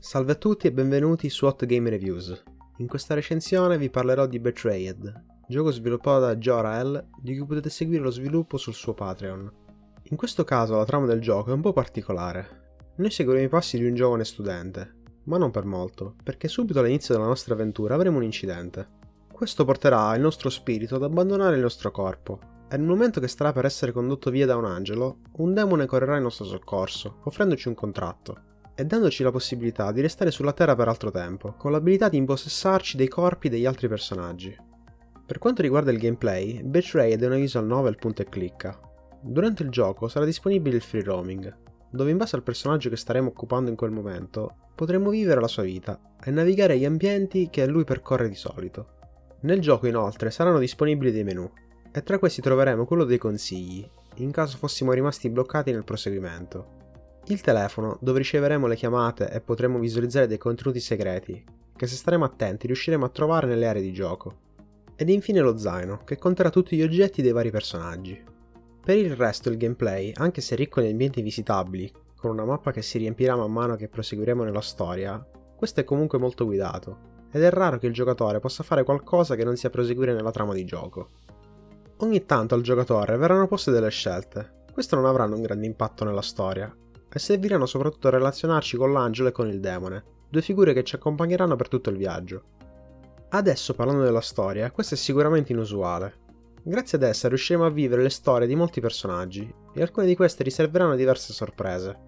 Salve a tutti e benvenuti su Hot Game Reviews. In questa recensione vi parlerò di Betrayed, gioco sviluppato da Jorael, di cui potete seguire lo sviluppo sul suo Patreon. In questo caso la trama del gioco è un po' particolare. Noi seguiremo i passi di un giovane studente, ma non per molto, perché subito all'inizio della nostra avventura avremo un incidente. Questo porterà il nostro spirito ad abbandonare il nostro corpo, e nel momento che starà per essere condotto via da un angelo, un demone correrà in nostro soccorso, offrendoci un contratto e dandoci la possibilità di restare sulla Terra per altro tempo, con l'abilità di impossessarci dei corpi degli altri personaggi. Per quanto riguarda il gameplay, Betrayed è una visual novel punta e clicca. Durante il gioco sarà disponibile il free roaming, dove in base al personaggio che staremo occupando in quel momento, potremo vivere la sua vita e navigare gli ambienti che lui percorre di solito. Nel gioco inoltre saranno disponibili dei menu, e tra questi troveremo quello dei consigli, in caso fossimo rimasti bloccati nel proseguimento. Il telefono, dove riceveremo le chiamate e potremo visualizzare dei contenuti segreti, che se staremo attenti riusciremo a trovare nelle aree di gioco. Ed infine lo zaino, che conterrà tutti gli oggetti dei vari personaggi. Per il resto il gameplay, anche se ricco di ambienti visitabili, con una mappa che si riempirà man mano che proseguiremo nella storia, questo è comunque molto guidato, ed è raro che il giocatore possa fare qualcosa che non sia proseguire nella trama di gioco. Ogni tanto al giocatore verranno poste delle scelte, queste non avranno un grande impatto nella storia, e serviranno soprattutto a relazionarci con l'angelo e con il demone, due figure che ci accompagneranno per tutto il viaggio. Adesso parlando della storia, questa è sicuramente inusuale. Grazie ad essa riusciremo a vivere le storie di molti personaggi, e alcune di queste riserveranno diverse sorprese.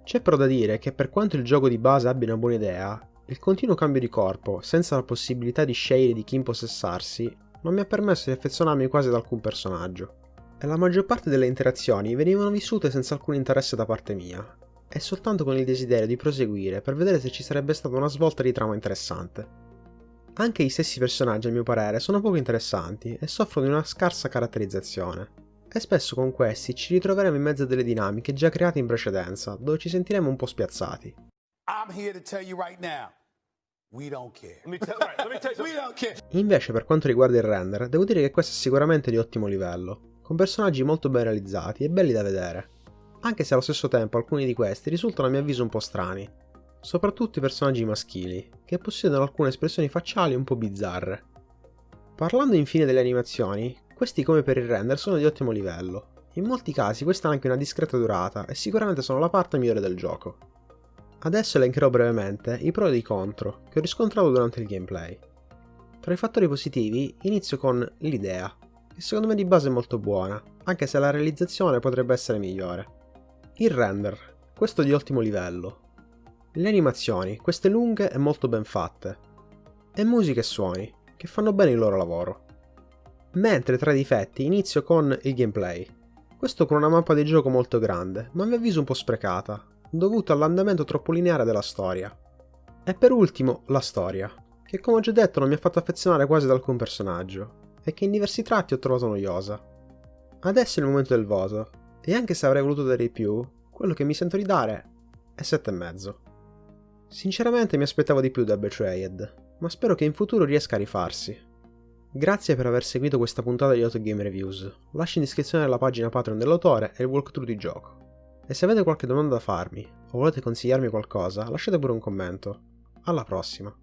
C'è però da dire che per quanto il gioco di base abbia una buona idea, il continuo cambio di corpo, senza la possibilità di scegliere di chi impossessarsi, non mi ha permesso di affezionarmi quasi ad alcun personaggio. E la maggior parte delle interazioni venivano vissute senza alcun interesse da parte mia, e soltanto con il desiderio di proseguire per vedere se ci sarebbe stata una svolta di trama interessante. Anche i stessi personaggi, a mio parere, sono poco interessanti e soffrono di una scarsa caratterizzazione, e spesso con questi ci ritroveremo in mezzo a delle dinamiche già create in precedenza, dove ci sentiremo un po' spiazzati. Invece per quanto riguarda il render, devo dire che questo è sicuramente di ottimo livello, con personaggi molto ben realizzati e belli da vedere, anche se allo stesso tempo alcuni di questi risultano a mio avviso un po' strani, soprattutto i personaggi maschili, che possiedono alcune espressioni facciali un po' bizzarre. Parlando infine delle animazioni, questi come per il render sono di ottimo livello, in molti casi questa ha anche una discreta durata e sicuramente sono la parte migliore del gioco. Adesso elencherò brevemente i pro e i contro che ho riscontrato durante il gameplay. Tra i fattori positivi inizio con l'idea, che secondo me di base è molto buona, anche se la realizzazione potrebbe essere migliore. Il render, questo di ottimo livello. Le animazioni, queste lunghe e molto ben fatte. E musica e suoni, che fanno bene il loro lavoro. Mentre tra i difetti inizio con il gameplay. Questo con una mappa di gioco molto grande, ma a mio avviso un po' sprecata, dovuto all'andamento troppo lineare della storia. E per ultimo, la storia, che come ho già detto non mi ha fatto affezionare quasi ad alcun personaggio, e che in diversi tratti ho trovato noiosa. Adesso è il momento del voto, e anche se avrei voluto dare di più, quello che mi sento di dare è 7,5. Sinceramente mi aspettavo di più da Betrayed, ma spero che in futuro riesca a rifarsi. Grazie per aver seguito questa puntata di Hot Game Reviews, lascio in descrizione la pagina Patreon dell'autore e il walkthrough di gioco. E se avete qualche domanda da farmi, o volete consigliarmi qualcosa, lasciate pure un commento. Alla prossima!